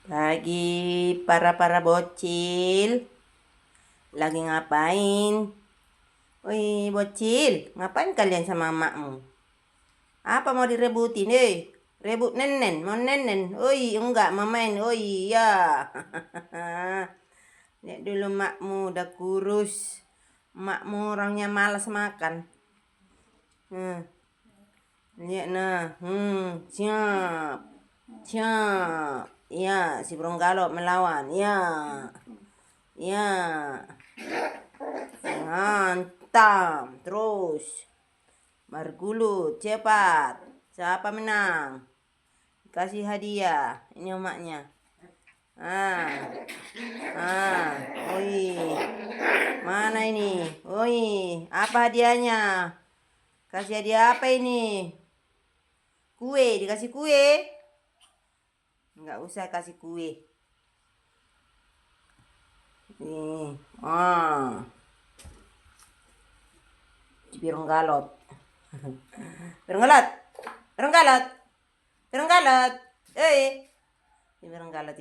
Pagi para bocil. Lagi ngapain? Wih, bocil, ngapain kalian sama emakmu? Apa mau direbutin, Rebut nenen, mau nenen. Oi, enggak, mau main. Oi, ya. Lihat dulu makmu udah kurus. Makmu orangnya malas makan. Lihat nah. Siap. Siap. Ya, si burung galop melawan. Ya. Ya. Hantam. Terus. Bergulut. Cepat. Siapa menang? Kasih hadiah. Ini emaknya. Oi. Mana ini? Oi. Apa hadiahnya? Kasih hadiah apa ini? Kue. Dikasih kue? Enggak usah kasih kue. Nih. Pirong galot. Pirong galot. Pirong galot. Pirong galot. Pirong galot.